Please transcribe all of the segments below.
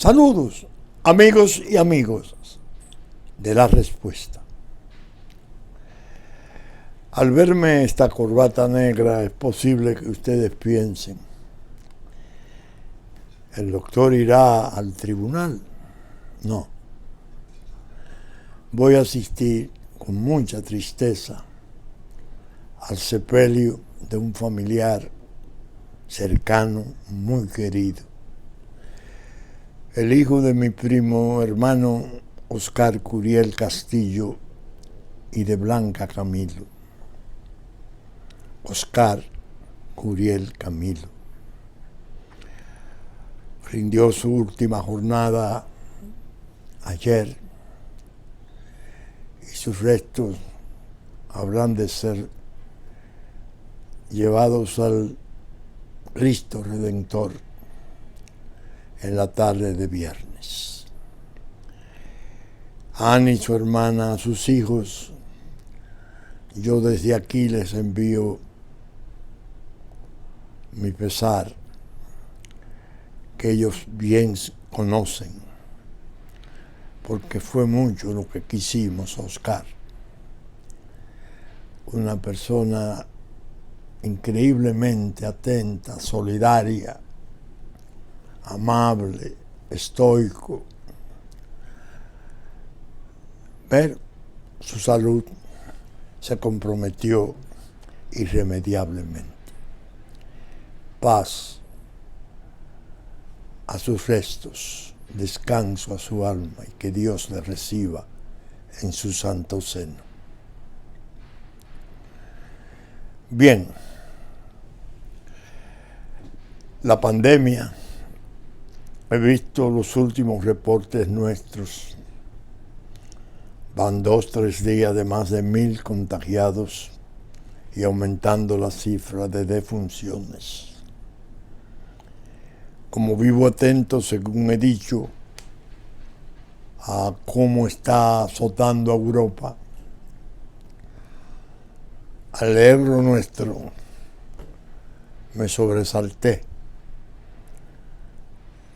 Saludos, amigos y amigos de La Respuesta. Al verme esta corbata negra, es posible que ustedes piensen, ¿el doctor irá al tribunal? No. Voy a asistir con mucha tristeza al sepelio de un familiar cercano, muy querido. El hijo de mi primo hermano Oscar Curiel Castillo y de Blanca Camilo. Oscar Curiel Camilo rindió su última jornada ayer y sus restos habrán de ser llevados al Cristo Redentor en la tarde de viernes. A Annie, su hermana, a sus hijos, yo desde aquí les envío mi pesar, que ellos bien conocen, porque fue mucho lo que quisimos a Oscar. Una persona increíblemente atenta, solidaria, amable, estoico. Pero su salud se comprometió irremediablemente. Paz a sus restos, descanso a su alma y que Dios le reciba en su santo seno. Bien, la pandemia, he visto los últimos reportes nuestros, van 2-3 días de más de 1,000 contagiados y aumentando la cifra de defunciones. Como vivo atento, según he dicho, a cómo está azotando a Europa, al leer lo nuestro, me sobresalté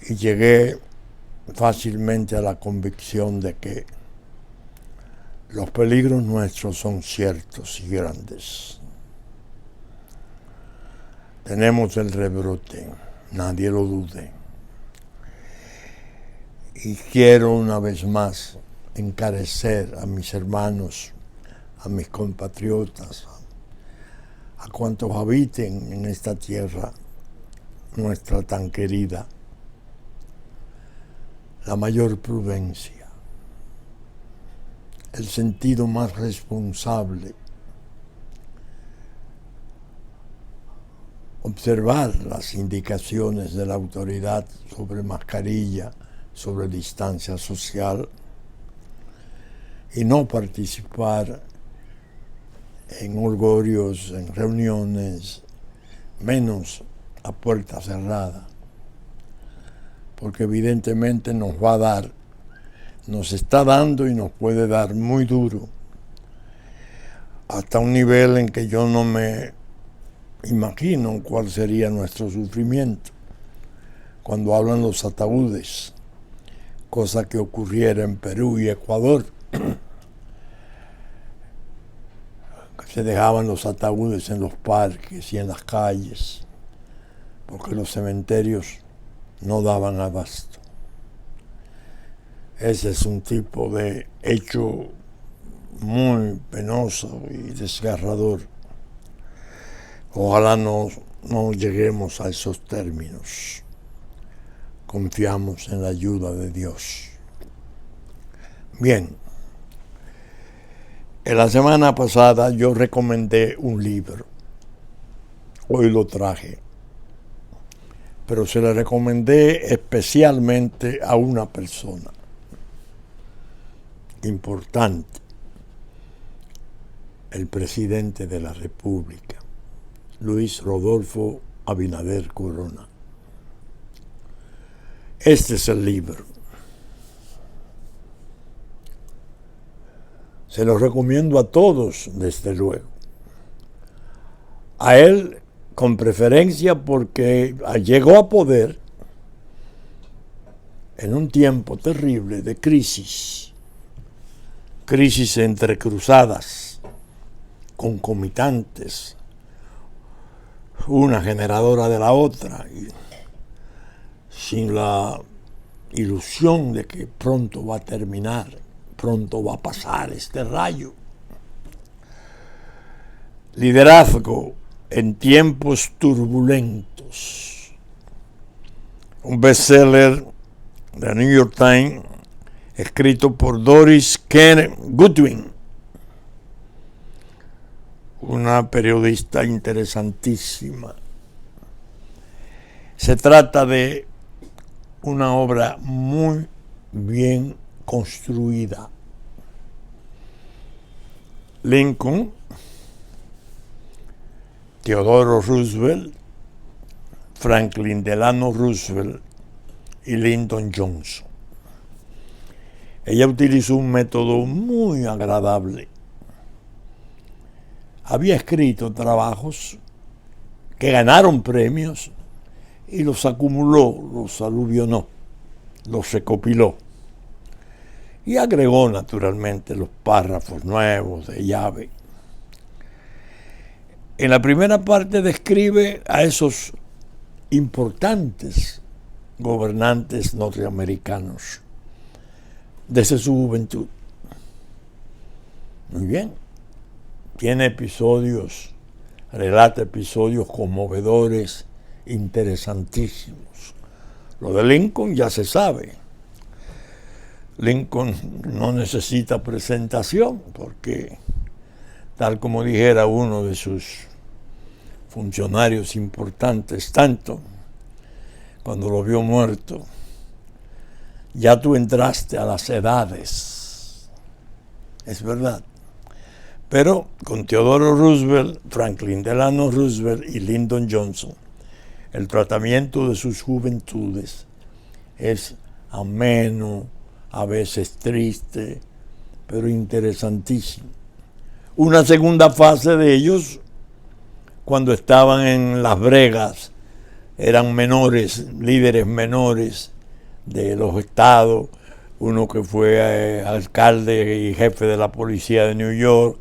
y llegué fácilmente a la convicción de que los peligros nuestros son ciertos y grandes. Tenemos el rebrote, nadie lo dude. Y quiero una vez más encarecer a mis hermanos, a mis compatriotas, a cuantos habiten en esta tierra nuestra tan querida, la mayor prudencia, el sentido más responsable, observar las indicaciones de la autoridad sobre mascarilla, sobre distancia social y no participar en orgullos, en reuniones, menos a puerta cerrada, porque evidentemente nos va a dar, nos está dando y nos puede dar muy duro, hasta un nivel en que yo no me imagino cuál sería nuestro sufrimiento cuando hablan los ataúdes, cosa que ocurriera en Perú y Ecuador. Se dejaban los ataúdes en los parques y en las calles, porque los cementerios no daban abasto. Ese es un tipo de hecho muy penoso y desgarrador. Ojalá no lleguemos a esos términos. Confiamos en la ayuda de Dios. Bien. En la semana pasada yo recomendé un libro. Hoy lo traje. Pero se le recomendé especialmente a una persona importante, el presidente de la República, Luis Rodolfo Abinader Corona. Este es el libro. Se lo recomiendo a todos, desde luego. A él con preferencia porque llegó a poder en un tiempo terrible de crisis entrecruzadas, concomitantes, una generadora de la otra, y sin la ilusión de que pronto va a terminar, pronto va a pasar este rayo. Liderazgo en tiempos turbulentos. Un bestseller de New York Times escrito por Doris Kearns Goodwin, una periodista interesantísima. Se trata de una obra muy bien construida. Lincoln, Theodore Roosevelt, Franklin Delano Roosevelt y Lyndon Johnson. Ella utilizó un método muy agradable. Había escrito trabajos que ganaron premios y los acumuló, los aluvionó, los recopiló. Y agregó naturalmente los párrafos nuevos de llave. En la primera parte describe a esos importantes gobernantes norteamericanos desde su juventud. Muy bien. Tiene episodios, relata episodios conmovedores, interesantísimos. Lo de Lincoln ya se sabe. Lincoln no necesita presentación porque, tal como dijera uno de sus funcionarios importantes, tanto cuando lo vio muerto, ya tú entraste a las edades. Es verdad. Pero con Theodore Roosevelt, Franklin Delano Roosevelt y Lyndon Johnson, el tratamiento de sus juventudes es ameno, a veces triste, pero interesantísimo. Una segunda fase de ellos, cuando estaban en las bregas, eran menores, líderes menores de los estados, uno que fue alcalde y jefe de la policía de New York,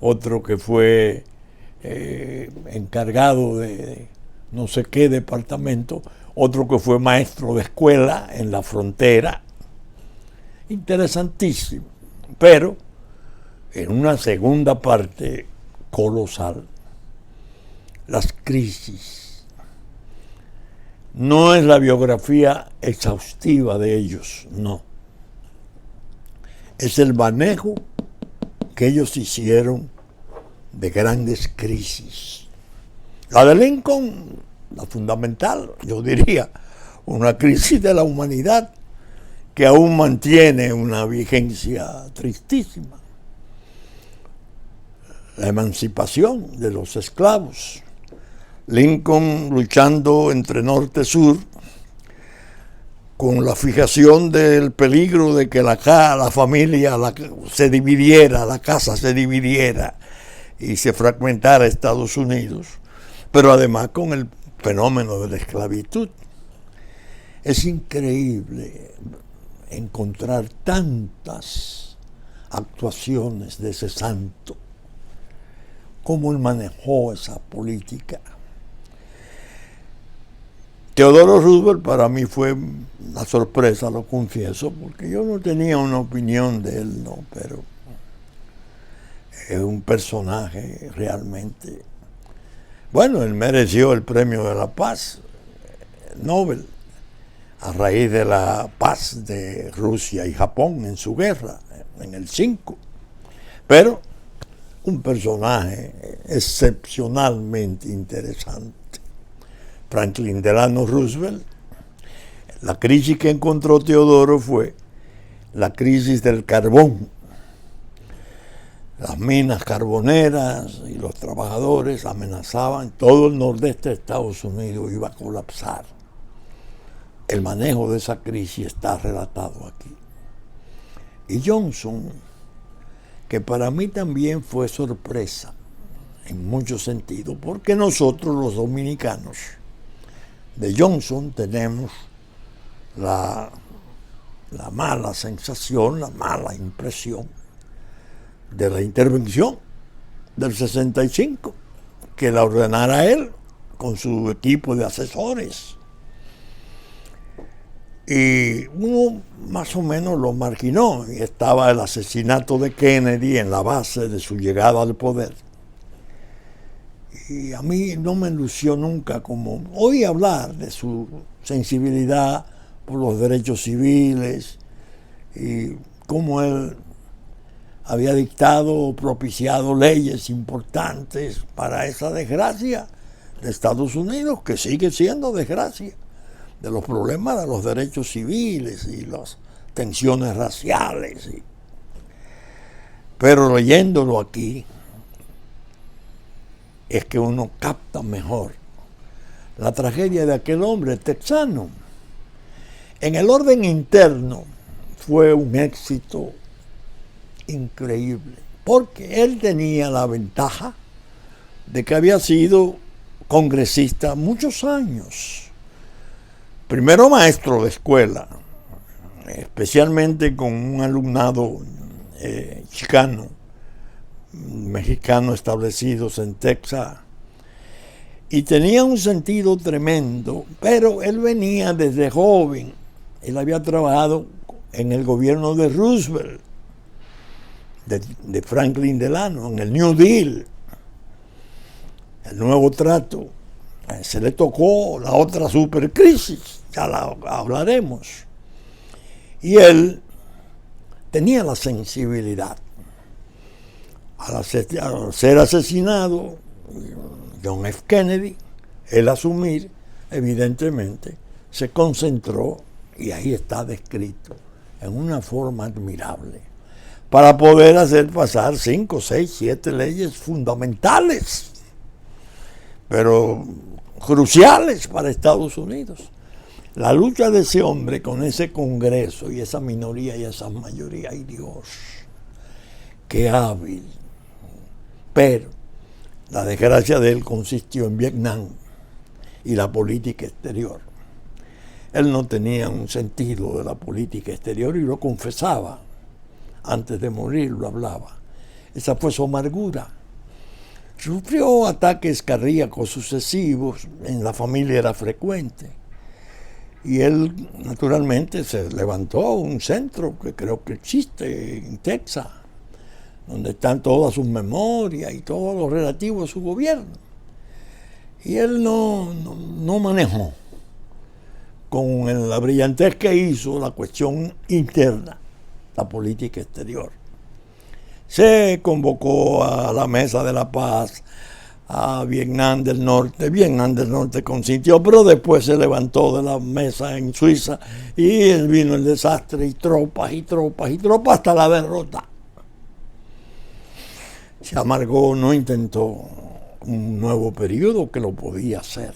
otro que fue encargado de no sé qué departamento, otro que fue maestro de escuela en la frontera. Interesantísimo, pero en una segunda parte colosal, las crisis. No es la biografía exhaustiva de ellos, no. Es el manejo que ellos hicieron de grandes crisis. La de Lincoln, la fundamental, yo diría, una crisis de la humanidad que aún mantiene una vigencia tristísima. La emancipación de los esclavos. Lincoln luchando entre norte y sur con la fijación del peligro de que la familia se dividiera, la casa se dividiera y se fragmentara Estados Unidos, pero además con el fenómeno de la esclavitud. Es increíble encontrar tantas actuaciones de ese santo, cómo él manejó esa política. Theodore Roosevelt para mí fue una sorpresa, lo confieso, porque yo no tenía una opinión de él, no, pero es un personaje realmente. Bueno, él mereció el premio de la paz, Nobel, a raíz de la paz de Rusia y Japón en su guerra, en el 5. Pero un personaje excepcionalmente interesante. Franklin Delano Roosevelt, la crisis que encontró Teodoro fue la crisis del carbón. Las minas carboneras y los trabajadores amenazaban, todo el nordeste de Estados Unidos iba a colapsar. El manejo de esa crisis está relatado aquí. Y Johnson, que para mí también fue sorpresa en muchos sentidos, porque nosotros los dominicanos de Johnson tenemos la la mala sensación, la mala impresión de la intervención del 65, que la ordenara él con su equipo de asesores. Y uno más o menos lo marginó, y estaba el asesinato de Kennedy en la base de su llegada al poder. Y a mí no me lució nunca, como oí hablar de su sensibilidad por los derechos civiles y cómo él había dictado o propiciado leyes importantes para esa desgracia de Estados Unidos, que sigue siendo desgracia, de los problemas de los derechos civiles y las tensiones raciales. Pero leyéndolo aquí, es que uno capta mejor la tragedia de aquel hombre texano. En el orden interno fue un éxito increíble, porque él tenía la ventaja de que había sido congresista muchos años. Primero maestro de escuela, especialmente con un alumnado chicano, mexicanos establecidos en Texas, y tenía un sentido tremendo, pero él venía desde joven. Él había trabajado en el gobierno de Roosevelt, de Franklin Delano, en el New Deal, el nuevo trato. Se le tocó la otra supercrisis, ya la hablaremos. Y él tenía la sensibilidad. Al ser asesinado John F. Kennedy, el asumir, evidentemente, se concentró, y ahí está descrito, en una forma admirable, para poder hacer pasar 5, 6, 7 leyes fundamentales, pero cruciales para Estados Unidos. La lucha de ese hombre con ese Congreso y esa minoría y esa mayoría, ¡ay Dios! ¡Qué hábil! Pero la desgracia de él consistió en Vietnam y la política exterior. Él no tenía un sentido de la política exterior y lo confesaba. Antes de morir lo hablaba. Esa fue su amargura. Sufrió ataques cardíacos sucesivos, en la familia era frecuente. Y él, naturalmente, se levantó un centro que creo que existe en Texas, donde están todas sus memorias y todo lo relativo a su gobierno. Y él no manejó con la brillantez que hizo la cuestión interna, la política exterior. Se convocó a la Mesa de la Paz a Vietnam del Norte. Vietnam del Norte consintió, pero después se levantó de la mesa en Suiza y vino el desastre y tropas y tropas y tropas hasta la derrota. Se amargó, no intentó un nuevo periodo, que lo podía hacer.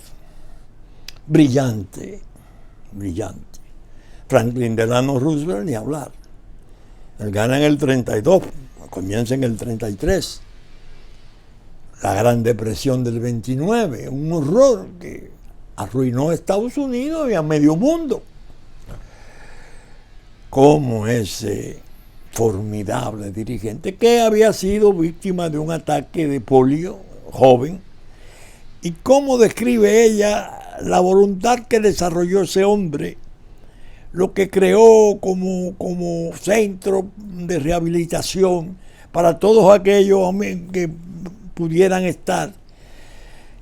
Brillante, brillante. Franklin Delano Roosevelt, ni hablar. Él gana en el 32, comienza en el 33. La Gran Depresión del 29, un horror que arruinó a Estados Unidos y a medio mundo. Como ese formidable dirigente que había sido víctima de un ataque de polio joven, y cómo describe ella la voluntad que desarrolló ese hombre, lo que creó como centro de rehabilitación para todos aquellos que pudieran estar,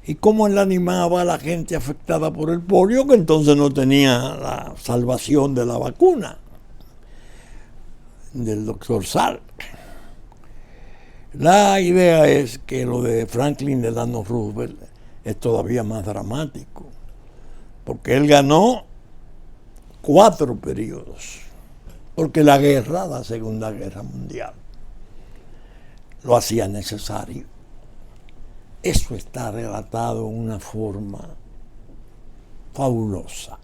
y cómo él animaba a la gente afectada por el polio, que entonces no tenía la salvación de la vacuna del doctor Salk. La idea es que lo de Franklin Delano Roosevelt es todavía más dramático, porque él ganó 4 periodos, porque la Segunda Guerra Mundial, lo hacía necesario. Eso está relatado en una forma fabulosa.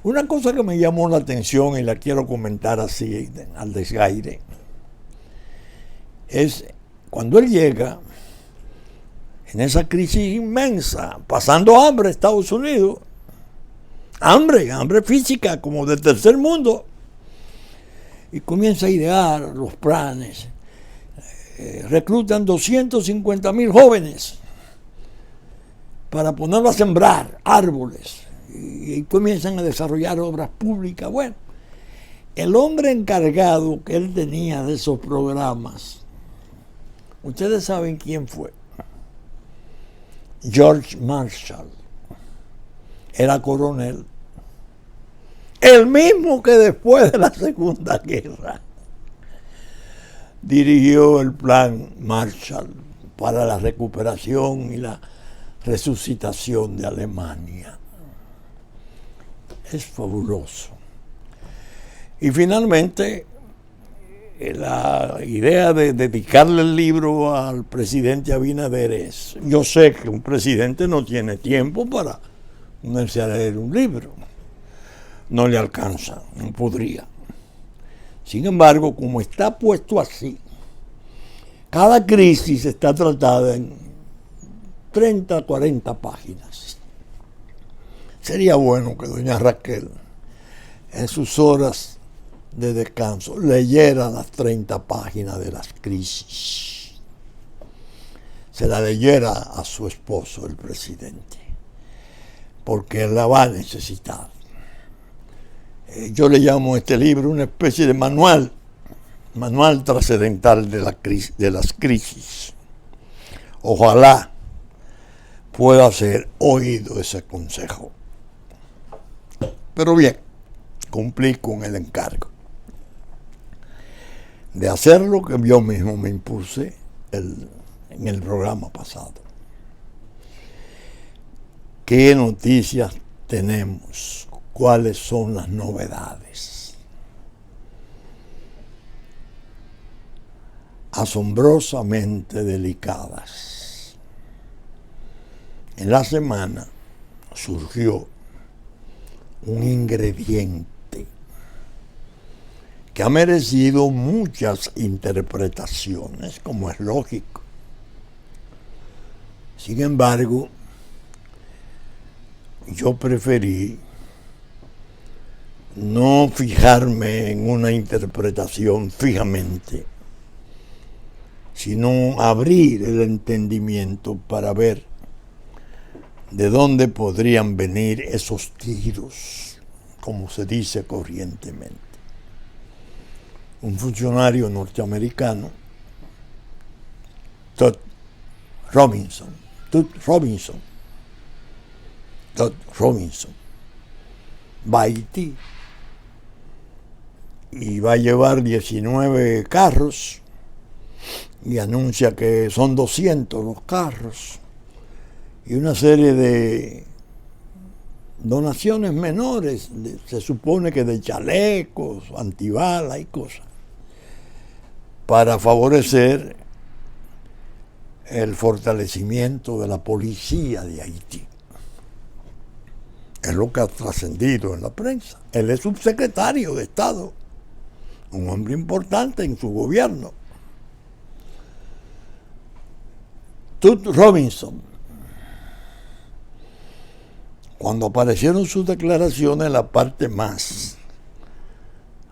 Una cosa que me llamó la atención y la quiero comentar así al desgaire, es cuando él llega en esa crisis inmensa, pasando hambre en Estados Unidos, hambre física como del tercer mundo, y comienza a idear los planes. Reclutan 250,000 jóvenes para ponerlos a sembrar árboles y comienzan a desarrollar obras públicas. Bueno, el hombre encargado que él tenía de esos programas, ustedes saben quién fue. George Marshall. Era coronel. El mismo que después de la Segunda Guerra dirigió el plan Marshall para la recuperación y la resucitación de Alemania. Es fabuloso. Y finalmente, la idea de dedicarle el libro al presidente Abinader es, yo sé que un presidente no tiene tiempo para ponerse a leer un libro, no le alcanza, no podría. Sin embargo, como está puesto así, cada crisis está tratada en 30, 40 páginas. Sería bueno que doña Raquel, en sus horas de descanso, leyera las 30 páginas de las crisis. Se la leyera a su esposo, el presidente, porque él la va a necesitar. Yo le llamo a este libro una especie de manual trascendental de las crisis. Ojalá pueda ser oído ese consejo. Pero bien, cumplí con el encargo de hacer lo que yo mismo me impuse en el programa pasado. ¿Qué noticias tenemos? ¿Cuáles son las novedades? Asombrosamente delicadas. En la semana surgió un ingrediente que ha merecido muchas interpretaciones, como es lógico. Sin embargo, yo preferí no fijarme en una interpretación fijamente, sino abrir el entendimiento para ver de dónde podrían venir esos tiros, como se dice corrientemente. Un funcionario norteamericano, Todd Robinson, va a Haití y va a llevar 19 carros y anuncia que son 200 los carros y una serie de donaciones menores, se supone que de chalecos, antibalas y cosas, para favorecer el fortalecimiento de la policía de Haití. Es lo que ha trascendido en la prensa. Él es subsecretario de Estado, un hombre importante en su gobierno. Todd Robinson, cuando aparecieron sus declaraciones, la parte más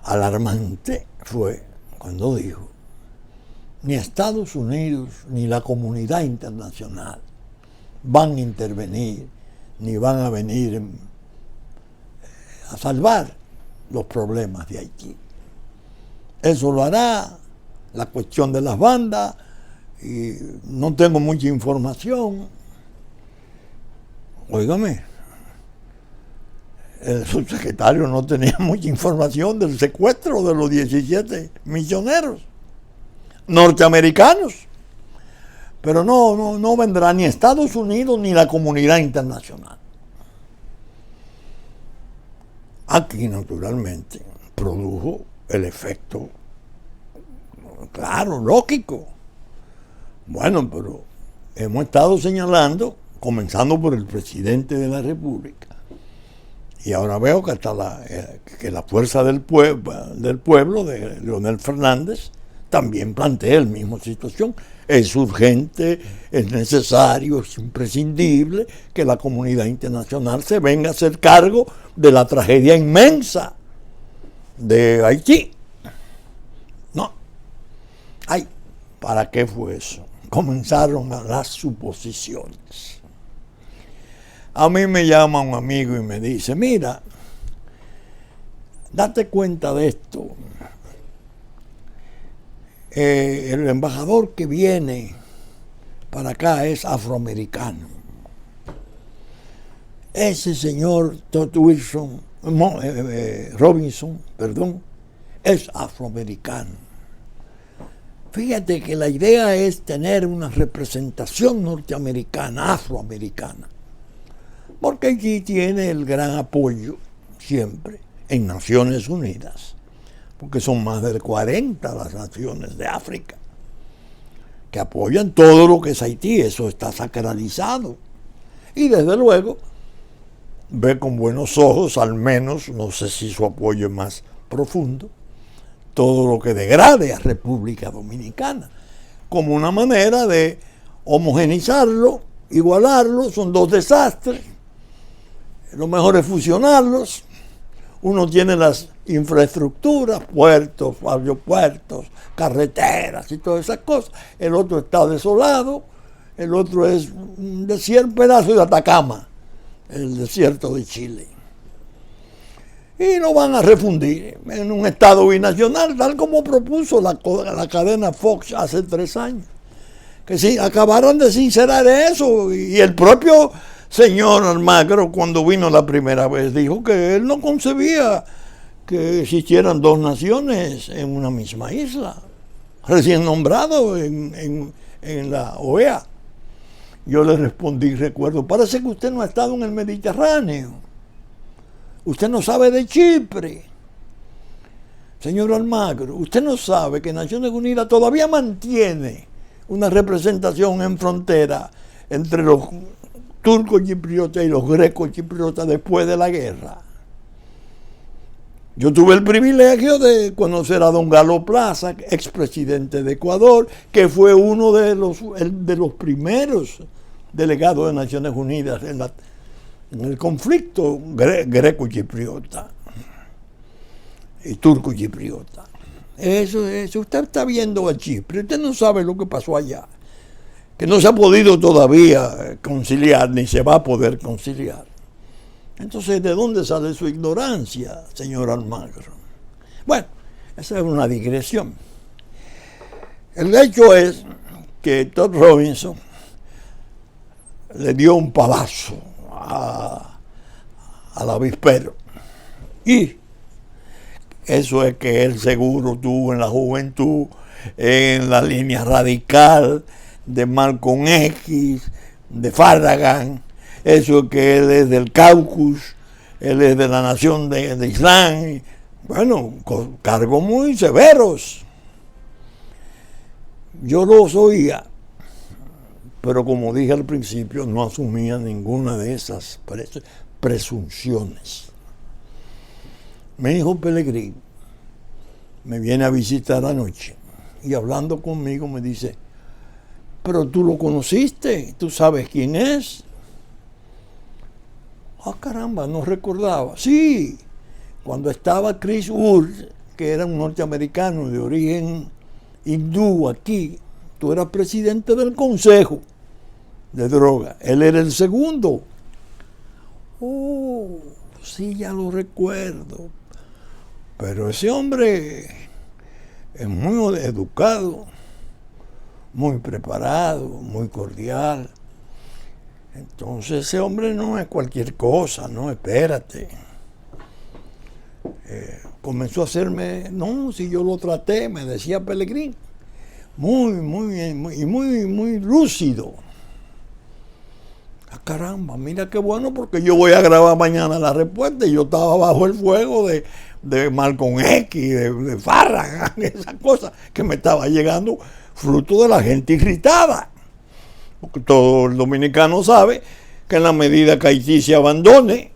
alarmante fue cuando dijo: ni Estados Unidos ni la comunidad internacional van a intervenir ni van a venir a salvar los problemas de Haití. Eso lo hará la cuestión de las bandas, y no tengo mucha información. Óigame, el subsecretario no tenía mucha información del secuestro de los 17 misioneros norteamericanos. Pero no vendrá ni Estados Unidos ni la comunidad internacional. Aquí, naturalmente, produjo el efecto, claro, lógico. Bueno, pero hemos estado señalando, comenzando por el presidente de la República, y ahora veo que hasta que la fuerza del pueblo de Leonel Fernández también plantea la misma situación. Es urgente, es necesario, es imprescindible que la comunidad internacional se venga a hacer cargo de la tragedia inmensa de Haití. Ay, ¿para qué fue eso? Comenzaron las suposiciones. A mí me llama un amigo y me dice, mira, date cuenta de esto. El embajador que viene para acá es afroamericano. Ese señor Robinson, es afroamericano. Fíjate que la idea es tener una representación norteamericana, afroamericana, porque allí tiene el gran apoyo siempre en Naciones Unidas, porque son más de 40 las naciones de África que apoyan todo lo que es Haití. Eso está sacralizado. Y desde luego ve con buenos ojos, al menos, no sé si su apoyo es más profundo, todo lo que degrade a República Dominicana, como una manera de homogenizarlo, igualarlo. Son dos desastres. Lo mejor es fusionarlos. Uno tiene las infraestructuras, puertos, aeropuertos, carreteras y todas esas cosas. El otro está desolado. El otro es un desierto, pedazo de Atacama, el desierto de Chile. Y lo van a refundir en un estado binacional, tal como propuso la cadena Fox hace 3 años. Que sí, acabaron de sincerar eso. Y el propio señor Almagro, cuando vino la primera vez, dijo que él no concebía que existieran 2 naciones en una misma isla, recién nombrado en la OEA. Yo le respondí, recuerdo, parece que usted no ha estado en el Mediterráneo. Usted no sabe de Chipre. Señor Almagro, usted no sabe que Naciones Unidas todavía mantiene una representación en frontera entre los turcos chipriotas y los grecos chipriotas después de la guerra. Yo tuve el privilegio de conocer a don Galo Plaza, expresidente de Ecuador, que fue uno de los primeros delegados de Naciones Unidas en el conflicto greco-chipriota y turco-chipriota. Eso, usted está viendo a Chipre, usted no sabe lo que pasó allá, que no se ha podido todavía conciliar, ni se va a poder conciliar. Entonces, ¿de dónde sale su ignorancia, señor Almagro? Bueno, esa es una digresión. El hecho es que Todd Robinson le dio un palazo al avispero. Y eso es que él seguro tuvo en la juventud, en la línea radical de Malcolm X, de Farragut. Eso es que él es del Caucus, él es de la nación de Islam. Bueno, con cargos muy severos. Yo los oía, pero como dije al principio, no asumía ninguna de esas presunciones. Mi hijo Pelegrín me viene a visitar anoche y hablando conmigo me dice, pero tú lo conociste, tú sabes quién es. Ah, caramba, no recordaba. Sí, cuando estaba Chris Urz, que era un norteamericano de origen hindú aquí, tú eras presidente del Consejo de Droga. Él era el segundo. Oh, sí, ya lo recuerdo. Pero ese hombre es muy educado, muy preparado, muy cordial. Entonces ese hombre no es cualquier cosa, no, espérate. Comenzó a hacerme, no, si yo lo traté, me decía Pelegrín, muy lúcido. Ah, caramba, mira qué bueno, porque yo voy a grabar mañana la respuesta y yo estaba bajo el fuego de Malcolm X, de Farragut, esas cosas que me estaba llegando fruto de la gente irritada. Porque todo el dominicano sabe que en la medida que Haití se abandone,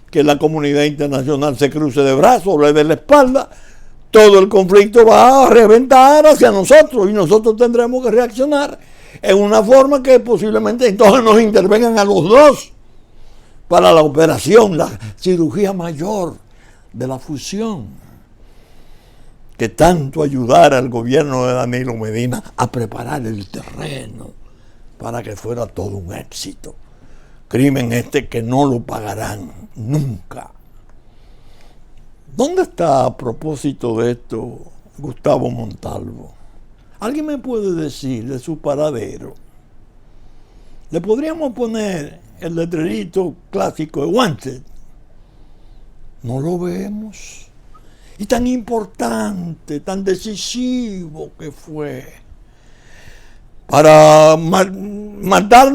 que la comunidad internacional se cruce de brazos, le dé la espalda, todo el conflicto va a reventar hacia nosotros y nosotros tendremos que reaccionar en una forma que posiblemente entonces nos intervengan a los dos para la operación, la cirugía mayor de la fusión. que tanto ayudara al gobierno de Danilo Medina a preparar el terreno para que fuera todo un éxito. Crimen este que no lo pagarán nunca. ¿Dónde está, a propósito de esto, Gustavo Montalvo? ¿Alguien me puede decir de su paradero? Le podríamos poner el letrerito clásico de Wanted. No lo vemos. Y tan importante, tan decisivo que fue para matar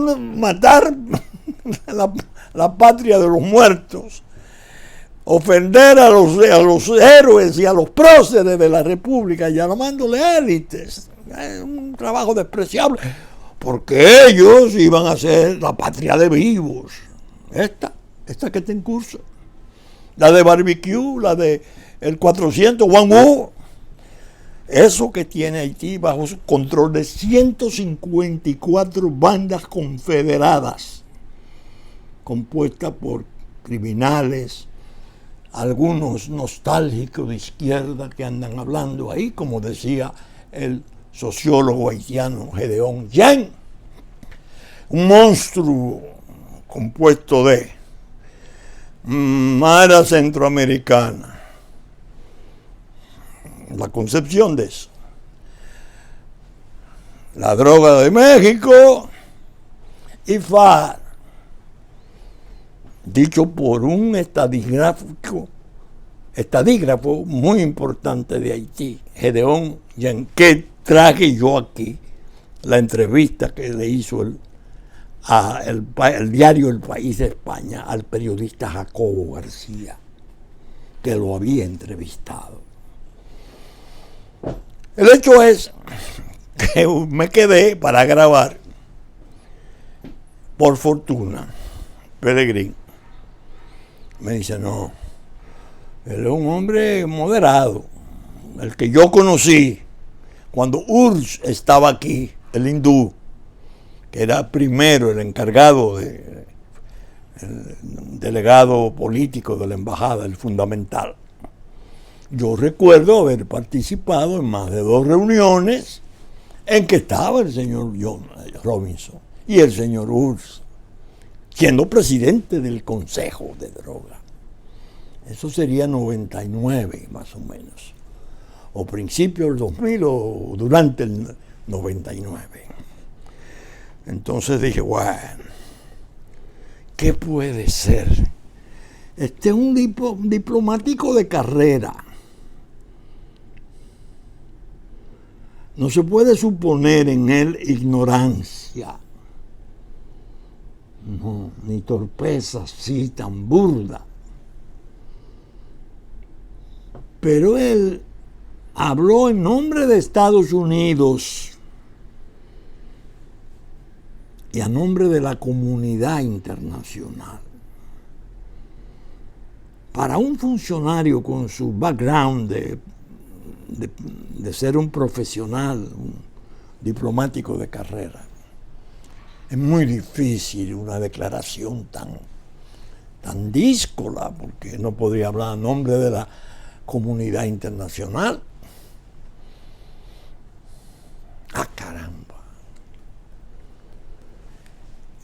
la patria de los muertos, ofender a los héroes y a los próceres de la República, llamándole élites. Es un trabajo despreciable, porque ellos iban a ser la patria de vivos. Esta que está en curso, la de Barbecue, la de el 400 One, eso que tiene Haití bajo su control de 154 bandas confederadas, compuestas por criminales, algunos nostálgicos de izquierda que andan hablando ahí, como decía el sociólogo haitiano Gedeón Yen, un monstruo compuesto de Mara Centroamericana, la concepción de eso, la droga de México y FARC, dicho por un estadígrafo muy importante de Haití, Gedeón Yen, que traje yo aquí la entrevista que le hizo el diario El País de España al periodista Jacobo García, que lo había entrevistado. El hecho es que me quedé para grabar, por fortuna, Pelegrín me dice, no, él es un hombre moderado, el que yo conocí cuando URSS estaba aquí, el hindú, que era primero el encargado, el delegado político de la embajada, el fundamental. Yo recuerdo haber participado en más de 2 reuniones en que estaba el señor John Robinson y el señor URSS, siendo presidente del Consejo de Droga. Eso sería 99 más o menos, o principio del 2000 o durante el 99. Entonces dije, bueno, ¿qué puede ser? Este es un diplomático de carrera. No se puede suponer en él ignorancia, no, ni torpeza así tan burda. Pero él habló en nombre de Estados Unidos y a nombre de la comunidad internacional. Para un funcionario con su background de ser un profesional, un diplomático de carrera, es muy difícil una declaración tan díscola, porque no podría hablar a nombre de la comunidad internacional. ¡Ah, caramba!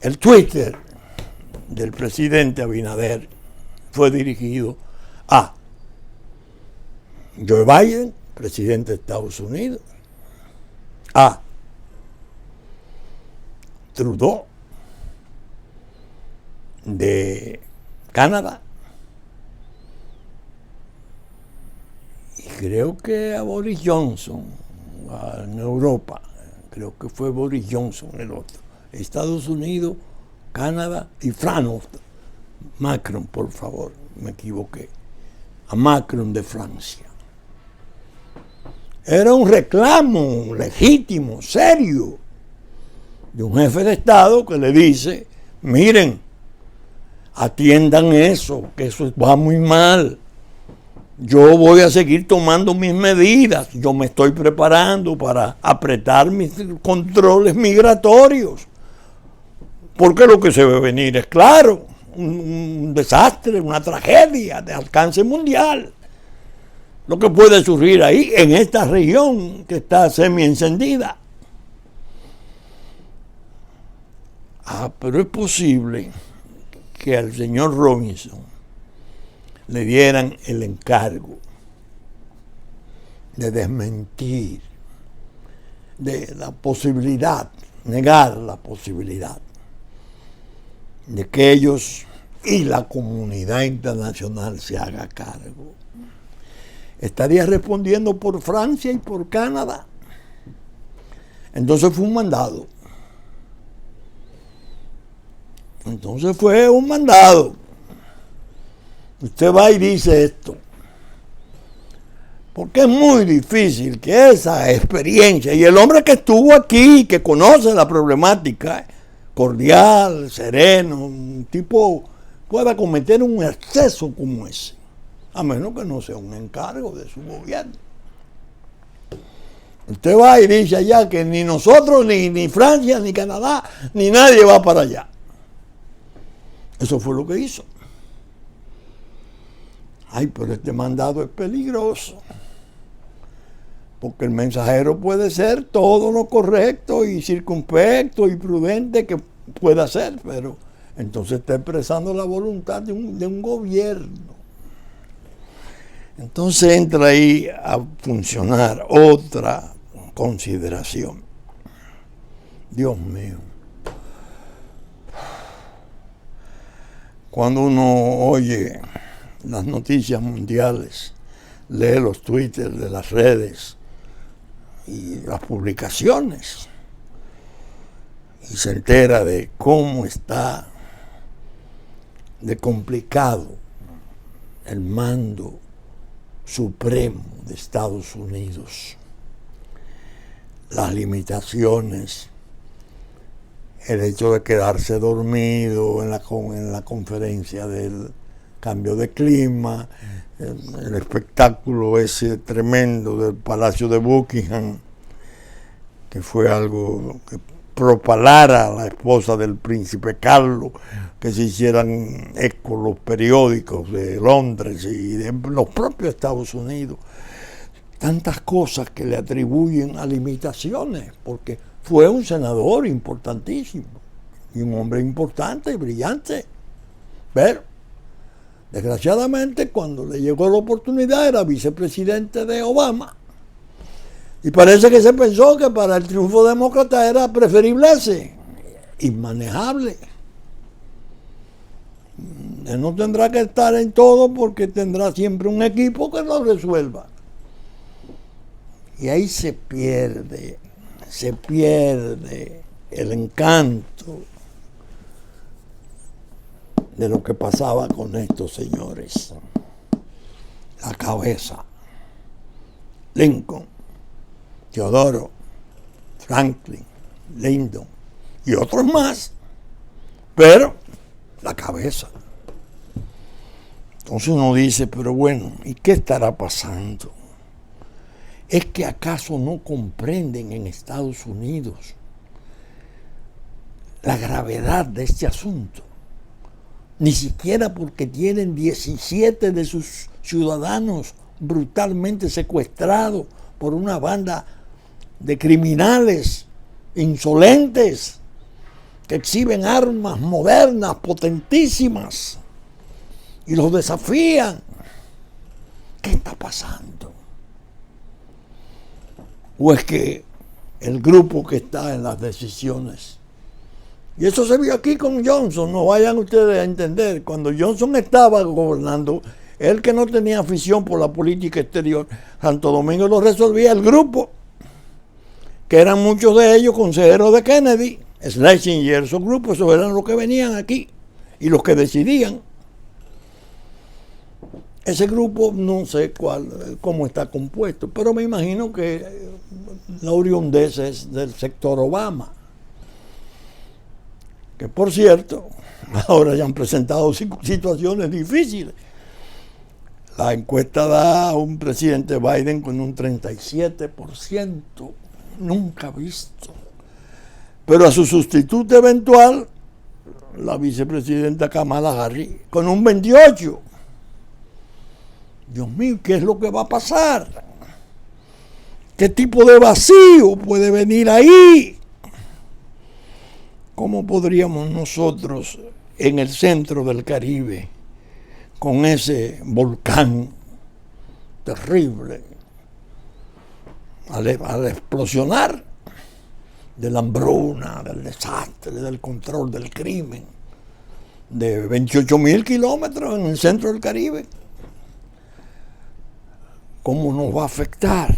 El Twitter del presidente Abinader fue dirigido a Joe Biden, presidente de Estados Unidos, a Trudeau de Canadá y creo que a Boris Johnson en Europa, creo que fue Boris Johnson el otro, Estados Unidos, Canadá y Francia. Macron, por favor, me equivoqué, a Macron de Francia. Era un reclamo legítimo, serio, de un jefe de Estado que le dice, miren, atiendan eso, que eso va muy mal. Yo voy a seguir tomando mis medidas, yo me estoy preparando para apretar mis controles migratorios, porque lo que se ve venir es claro, un desastre, una tragedia de alcance mundial. lo que puede surgir ahí, en esta región que está semi-encendida. Pero es posible que al señor Robinson le dieran el encargo de desmentir, de la posibilidad, negar la posibilidad de que ellos y la comunidad internacional se haga cargo. Estaría respondiendo por Francia y por Canadá. Entonces fue un mandado. Usted va y dice esto. Porque es muy difícil que esa experiencia, y el hombre que estuvo aquí, que conoce la problemática, cordial, sereno, un tipo pueda cometer un exceso como ese, a menos que no sea un encargo de su gobierno. Usted va y dice allá que ni nosotros, ni Francia, ni Canadá, ni nadie va para allá. Eso fue lo que hizo. Pero este mandado es peligroso, porque el mensajero puede ser todo lo correcto y circunspecto y prudente que pueda ser, pero entonces está expresando la voluntad de un gobierno. Entonces entra ahí a funcionar otra consideración. Dios mío. Cuando uno oye las noticias mundiales, lee los twitters de las redes y las publicaciones y se entera de cómo está de complicado el mando supremo de Estados Unidos, las limitaciones, el hecho de quedarse dormido en la conferencia del cambio de clima, el espectáculo ese tremendo del Palacio de Buckingham, que fue algo que propalara a la esposa del príncipe Carlos, que se hicieran eco los periódicos de Londres y de los propios Estados Unidos. Tantas cosas que le atribuyen a limitaciones, porque fue un senador importantísimo y un hombre importante y brillante. Pero, desgraciadamente, cuando le llegó la oportunidad, era vicepresidente de Obama. Y parece que se pensó que para el triunfo demócrata era preferible ese, inmanejable. Él no tendrá que estar en todo porque tendrá siempre un equipo que lo resuelva. Y ahí se pierde el encanto de lo que pasaba con estos señores. La cabeza. Lincoln, Teodoro, Franklin, Lyndon y otros más. Pero la cabeza. Entonces uno dice, pero bueno, ¿y qué estará pasando? ¿Es que acaso no comprenden en Estados Unidos la gravedad de este asunto? Ni siquiera porque tienen 17 de sus ciudadanos brutalmente secuestrados por una banda de criminales insolentes que exhiben armas modernas, potentísimas, y los desafían. ¿Qué está pasando? ¿O es que el grupo que está en las decisiones? Y eso se vio aquí con Johnson, no vayan ustedes a entender. Cuando Johnson estaba gobernando, él que no tenía afición por la política exterior, Santo Domingo lo resolvía el grupo, que eran muchos de ellos consejeros de Kennedy, Schlesinger, esos grupos, esos eran los que venían aquí y los que decidían. Ese grupo no sé cómo está compuesto, pero me imagino que la oriundez es del sector Obama, que por cierto, ahora ya han presentado situaciones difíciles. La encuesta da a un presidente Biden con un 37%, nunca visto. Pero a su sustituto eventual, la vicepresidenta Kamala Harris, con un 28%. Dios mío, ¿qué es lo que va a pasar? ¿Qué tipo de vacío puede venir ahí? ¿Cómo podríamos nosotros en el centro del Caribe, con ese volcán terrible, al explosionar, de la hambruna, del desastre, del control del crimen, de 28.000 kilómetros en el centro del Caribe, ¿cómo nos va a afectar?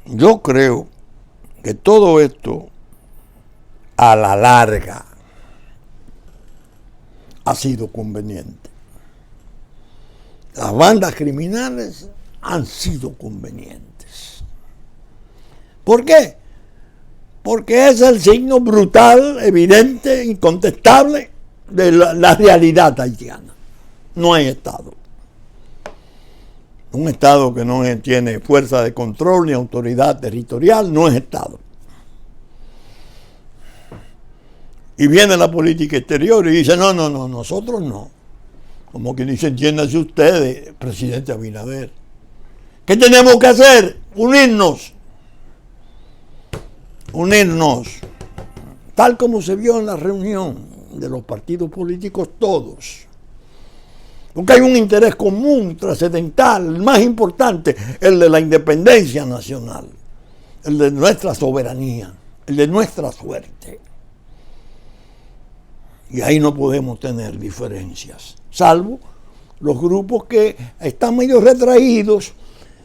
Yo creo que todo esto a la larga ha sido conveniente. Las bandas criminales han sido convenientes. ¿Por qué? Porque es el signo brutal, evidente, incontestable de la realidad haitiana. No hay Estado. Un Estado que no tiene fuerza de control ni autoridad territorial no es Estado. Y viene la política exterior y dice, no, nosotros no. Como que dice, entiéndase ustedes, presidente Abinader. ¿Qué tenemos que hacer? Unirnos, tal como se vio en la reunión de los partidos políticos todos. Porque hay un interés común, trascendental, el más importante, el de la independencia nacional, el de nuestra soberanía, el de nuestra suerte. Y ahí no podemos tener diferencias, salvo los grupos que están medio retraídos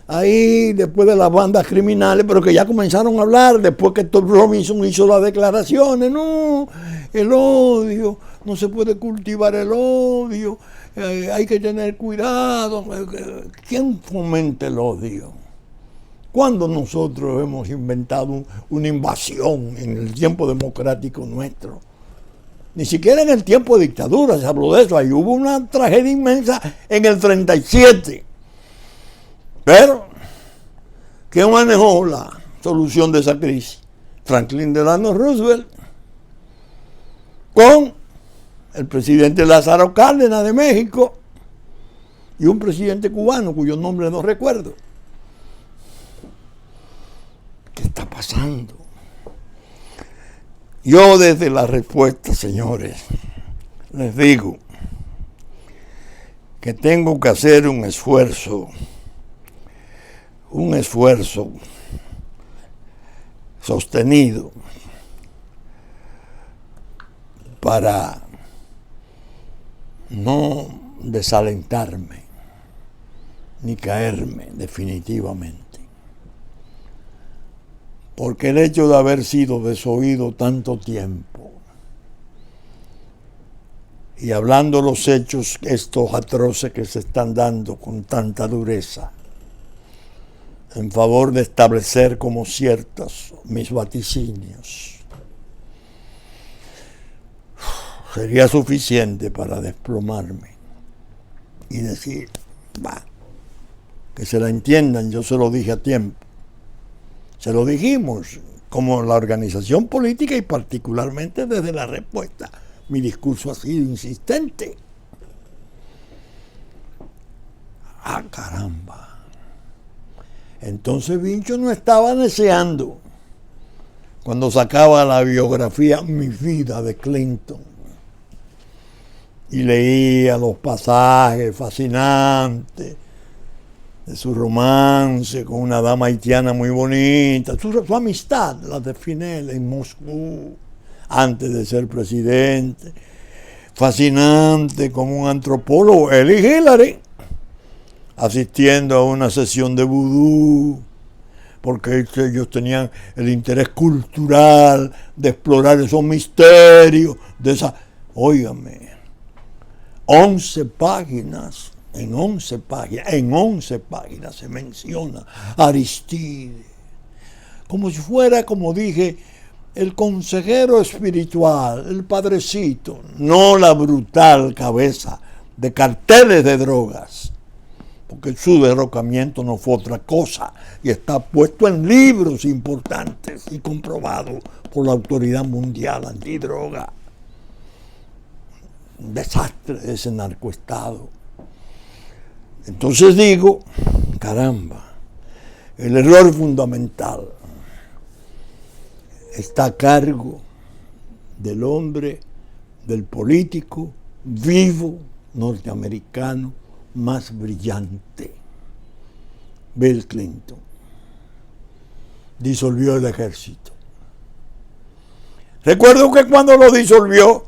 ahí después de las bandas criminales, pero que ya comenzaron a hablar después que Tom Robinson hizo las declaraciones. No, el odio, no se puede cultivar el odio, hay que tener cuidado. ¿Quién fomenta el odio? ¿Cuándo nosotros hemos inventado una invasión en el tiempo democrático nuestro? Ni siquiera en el tiempo de dictadura se habló de eso. Ahí hubo una tragedia inmensa en el 37. Pero, ¿quién manejó la solución de esa crisis? Franklin Delano Roosevelt, con el presidente Lázaro Cárdenas de México y un presidente cubano cuyo nombre no recuerdo. ¿Qué está pasando? Yo desde la respuesta, señores, les digo que tengo que hacer un esfuerzo sostenido para no desalentarme ni caerme definitivamente. Porque el hecho de haber sido desoído tanto tiempo y hablando los hechos estos atroces que se están dando con tanta dureza en favor de establecer como ciertos mis vaticinios, sería suficiente para desplomarme y decir, que se la entiendan, yo se lo dije a tiempo. Se lo dijimos como la organización política y particularmente desde la respuesta. Mi discurso ha sido insistente. Caramba. Entonces Vincho no estaba deseando cuando sacaba la biografía Mi vida de Clinton y leía los pasajes fascinantes de su romance con una dama haitiana muy bonita, su amistad, la de Finel en Moscú, antes de ser presidente, fascinante como un antropólogo, él y Hillary, asistiendo a una sesión de vudú, porque ellos tenían el interés cultural de explorar esos misterios, de esa, óigame, 11 páginas. En 11 páginas se menciona Aristide, como si fuera, como dije, el consejero espiritual, el padrecito, no la brutal cabeza de carteles de drogas, porque su derrocamiento no fue otra cosa y está puesto en libros importantes y comprobado por la Autoridad Mundial Antidroga. Un desastre ese narcoestado. Entonces digo, caramba, el error fundamental está a cargo del hombre, del político vivo norteamericano más brillante, Bill Clinton. Disolvió el ejército. Recuerdo que cuando lo disolvió,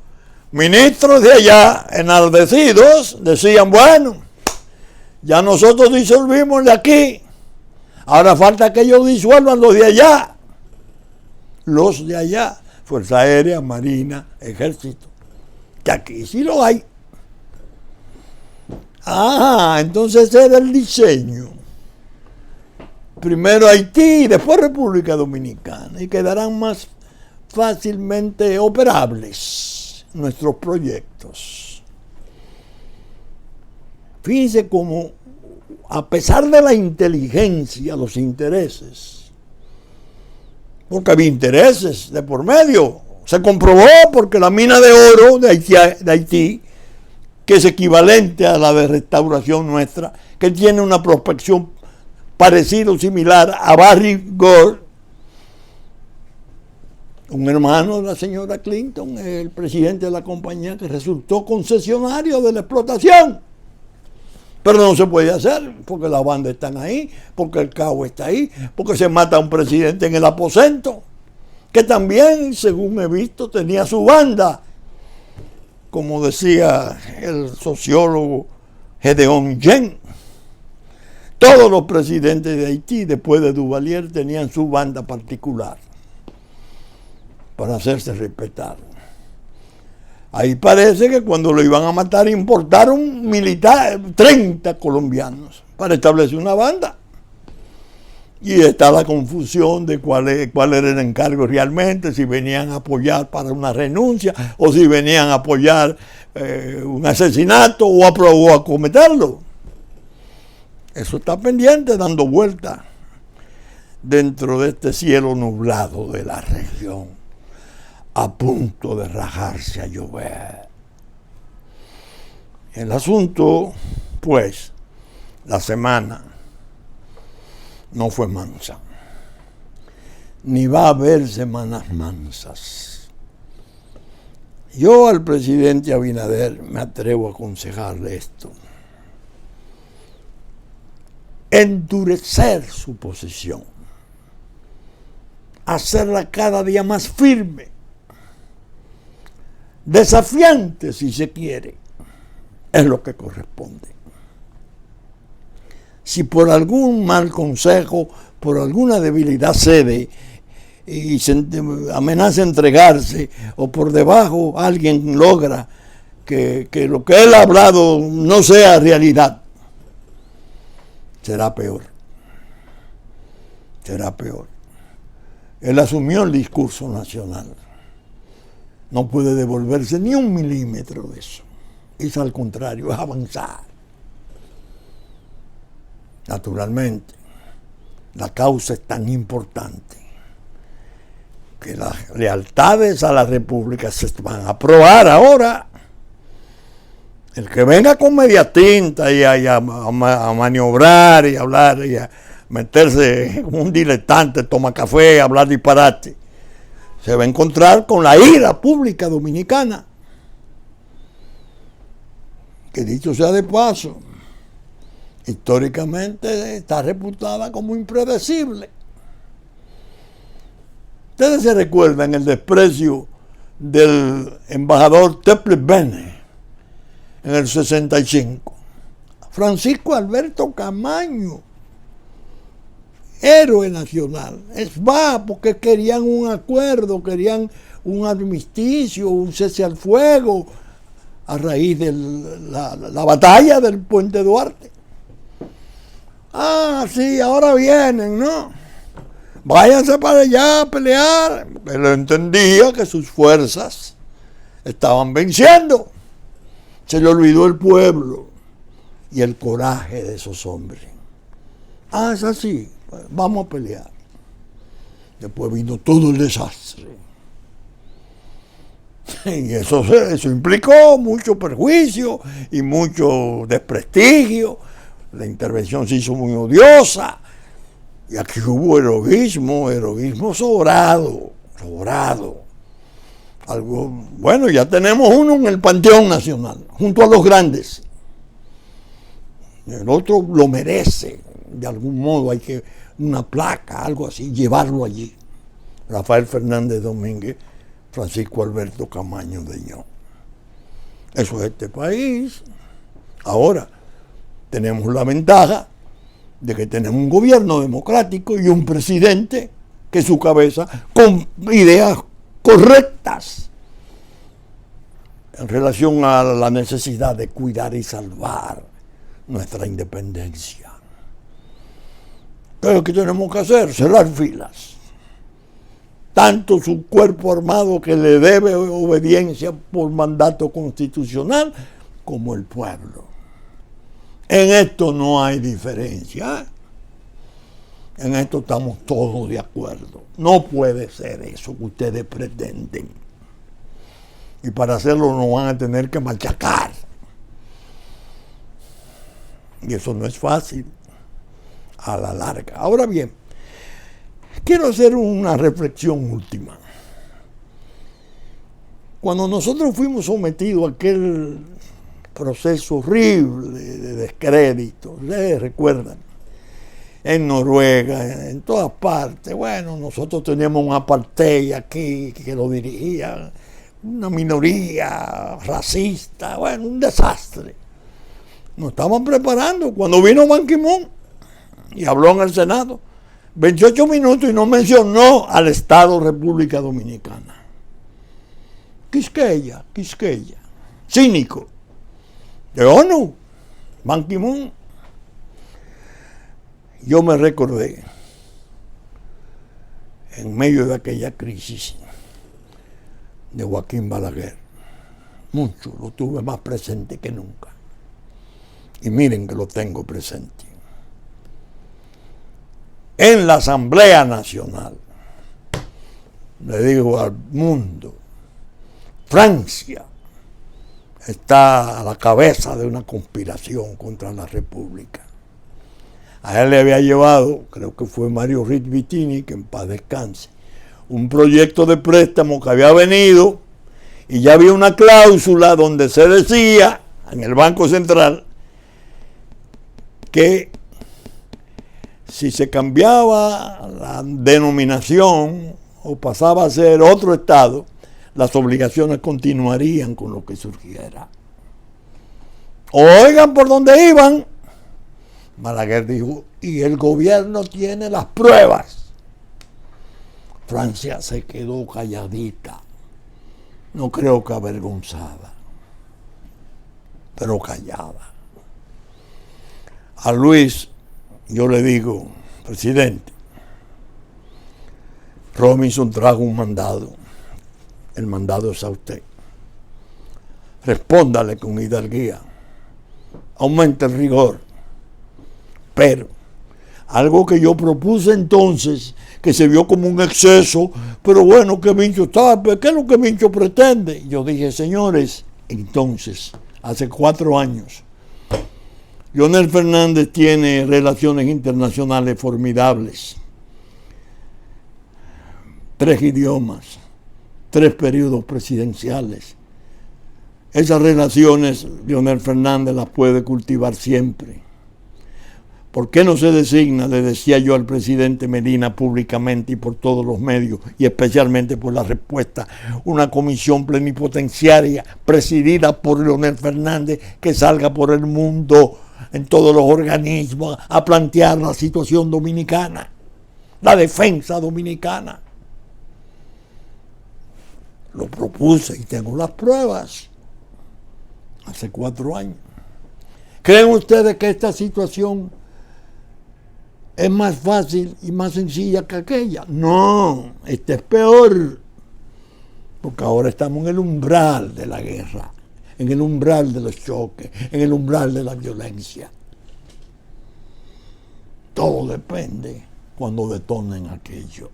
ministros de allá, enardecidos, decían, bueno, ya nosotros disolvimos de aquí, ahora falta que ellos disuelvan los de allá. Los de allá, Fuerza Aérea, Marina, Ejército, que aquí sí lo hay. Entonces era el diseño. Primero Haití y después República Dominicana, y quedarán más fácilmente operables nuestros proyectos. Fíjense cómo, a pesar de la inteligencia, los intereses, porque había intereses de por medio, se comprobó porque la mina de oro de Haití, que es equivalente a la de Restauración nuestra, que tiene una prospección parecida o similar a Barry Gold, un hermano de la señora Clinton, el presidente de la compañía, que resultó concesionario de la explotación. Pero no se puede hacer porque las bandas están ahí, porque el cabo está ahí, porque se mata a un presidente en el aposento, que también, según he visto, tenía su banda, como decía el sociólogo Gedeon Yen. Todos los presidentes de Haití, después de Duvalier, tenían su banda particular para hacerse respetar. Ahí parece que cuando lo iban a matar importaron 30 colombianos para establecer una banda. Y está la confusión de cuál era el encargo realmente, si venían a apoyar para una renuncia o si venían a apoyar un asesinato o a cometerlo. Eso está pendiente, dando vuelta dentro de este cielo nublado de la región, a punto de rajarse a llover. El asunto, pues, la semana no fue mansa, ni va a haber semanas mansas. Yo al presidente Abinader me atrevo a aconsejarle esto: endurecer su posición, hacerla cada día más firme, desafiante si se quiere, es lo que corresponde. Si por algún mal consejo, por alguna debilidad cede y se amenaza a entregarse, o por debajo alguien logra que lo que él ha hablado no sea realidad, será peor. Será peor. Él asumió el discurso nacional. No puede devolverse ni un milímetro de eso. Es al contrario, es avanzar. Naturalmente, la causa es tan importante que las lealtades a la República se van a probar ahora. El que venga con media tinta y a maniobrar y a hablar y a meterse como un diletante, toma café, hablar disparate, se va a encontrar con la ira pública dominicana, que dicho sea de paso, históricamente está reputada como impredecible. Ustedes se recuerdan el desprecio del embajador Teplitz Bene en el 65. Francisco Alberto Camaño, héroe nacional, porque querían un acuerdo, querían un armisticio, un cese al fuego a raíz de la batalla del Puente Duarte. Sí, ahora vienen, ¿no? Váyanse para allá a pelear. Él entendía que sus fuerzas estaban venciendo. Se le olvidó el pueblo y el coraje de esos hombres. Es así, pues vamos a pelear. Después vino todo el desastre. Y eso implicó mucho perjuicio y mucho desprestigio. la intervención se hizo muy odiosa, y aquí hubo heroísmo sobrado. Algo, bueno, ya tenemos uno en el Panteón Nacional, junto a los grandes. El otro lo merece, de algún modo hay que, una placa, algo así, llevarlo allí. Rafael Fernández Domínguez, Francisco Alberto Camaño Deñón. Eso es este país. Ahora, tenemos la ventaja de que tenemos un gobierno democrático y un presidente que su cabeza con ideas correctas en relación a la necesidad de cuidar y salvar nuestra independencia. ¿Qué es lo que tenemos que hacer? Cerrar filas. Tanto su cuerpo armado que le debe obediencia por mandato constitucional, como el pueblo. En esto no hay diferencia. En esto estamos todos de acuerdo. No puede ser eso que ustedes pretenden. Y para hacerlo nos van a tener que machacar. Y eso no es fácil a la larga. Ahora bien, quiero hacer una reflexión última. Cuando nosotros fuimos sometidos a aquel proceso horrible de descrédito, ustedes recuerdan, en Noruega, en todas partes, bueno, nosotros teníamos un apartheid aquí que lo dirigía una minoría racista, bueno, un desastre. Nos estaban preparando cuando vino Ban Ki-moon y habló en el Senado 28 minutos y no mencionó al Estado República Dominicana. Quisqueya, cínico, de ONU, Ban Ki-moon. Yo me recordé, en medio de aquella crisis, de Joaquín Balaguer. Mucho, lo tuve más presente que nunca. Y miren que lo tengo presente. En la Asamblea Nacional, le digo al mundo, Francia está a la cabeza de una conspiración contra la República. A él le había llevado, creo que fue Mario Ritt-Vitini, que en paz descanse, un proyecto de préstamo que había venido y ya había una cláusula donde se decía en el Banco Central que si se cambiaba la denominación o pasaba a ser otro Estado, las obligaciones continuarían con lo que surgiera. Oigan por dónde iban. Balaguer dijo, y el gobierno tiene las pruebas. Francia se quedó calladita, no creo que avergonzada, pero callada. A Luis yo le digo, presidente, Robinson trajo un mandado, el mandado es a usted. Respóndale con hidalguía, aumente el rigor, pero algo que yo propuse entonces, que se vio como un exceso, pero bueno, que Mincho está, ¿qué es lo que Mincho pretende? Yo dije, señores, entonces, hace 4 años, Leonel Fernández tiene relaciones internacionales formidables, 3 idiomas, 3 periodos presidenciales. Esas relaciones Leonel Fernández las puede cultivar siempre. ¿Por qué no se designa, le decía yo al presidente Medina públicamente y por todos los medios, y especialmente por la respuesta, una comisión plenipotenciaria presidida por Leonel Fernández que salga por el mundo en todos los organismos a plantear la situación dominicana, la defensa dominicana? Lo propuse y tengo las pruebas. Hace 4 años. ¿Creen ustedes que esta situación es más fácil y más sencilla que aquella? No, esta es peor, porque ahora estamos en el umbral de la guerra, en el umbral de los choques, en el umbral de la violencia. Todo depende cuando detonen aquello.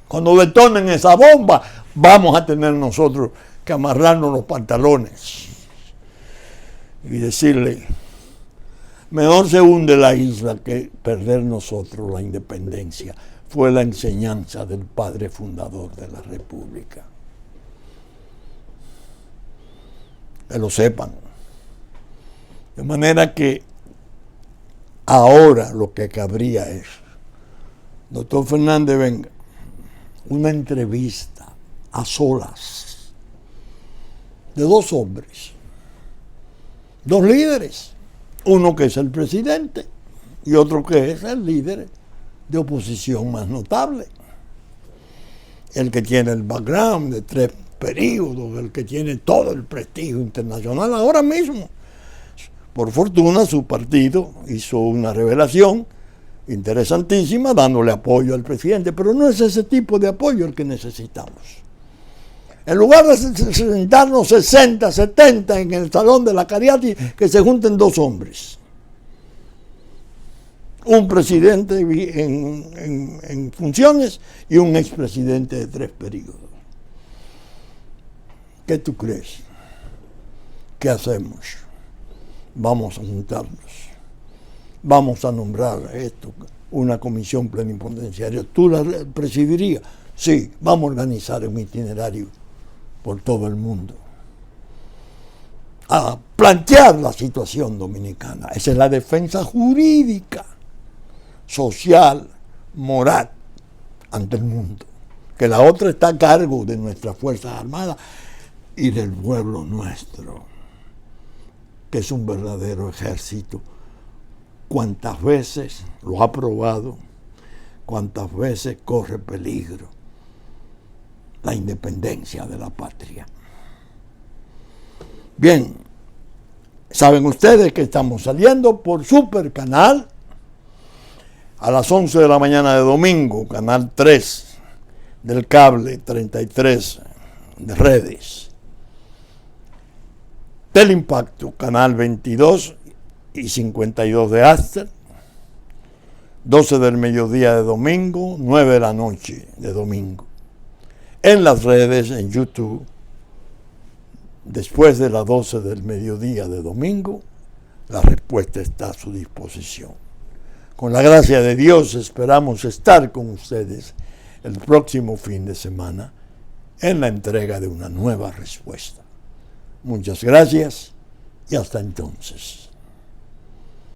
Cuando detonen esa bomba, vamos a tener nosotros que amarrarnos los pantalones y decirle Mejor se hunde la isla que perder nosotros la independencia. Fue la enseñanza del padre fundador de la República. Que lo sepan. De manera que ahora lo que cabría es, doctor Fernández, venga, una entrevista a solas de dos hombres, dos líderes, uno que es el presidente y otro que es el líder de oposición más notable, el que tiene el background de 3 periodos, el que tiene todo el prestigio internacional ahora mismo. Por fortuna su partido hizo una revelación interesantísima dándole apoyo al presidente, pero no es ese tipo de apoyo el que necesitamos. En lugar de sentarnos 60, 70 en el salón de la Cariati, que se junten dos hombres. Un presidente en funciones y un expresidente de 3 periodos. ¿Qué tú crees? ¿Qué hacemos? Vamos a juntarnos. Vamos a nombrar esto, una comisión plenipotenciaria. ¿Tú la presidirías? Sí, vamos a organizar un itinerario por todo el mundo. A plantear la situación dominicana. Esa es la defensa jurídica, social, moral, ante el mundo. Que la otra está a cargo de nuestras Fuerzas Armadas y del pueblo nuestro, que es un verdadero ejército. Cuántas veces lo ha probado, cuántas veces corre peligro la independencia de la patria. Bien, saben ustedes que estamos saliendo por Super Canal a las 11 de la mañana de domingo, Canal 3 del cable, 33 de redes. Teleimpacto, Canal 22 y 52 de Aster, 12 del mediodía de domingo, 9 de la noche de domingo. En las redes, en YouTube, después de las 12 del mediodía de domingo, la respuesta está a su disposición. Con la gracia de Dios esperamos estar con ustedes el próximo fin de semana en la entrega de una nueva respuesta. Muchas gracias y hasta entonces.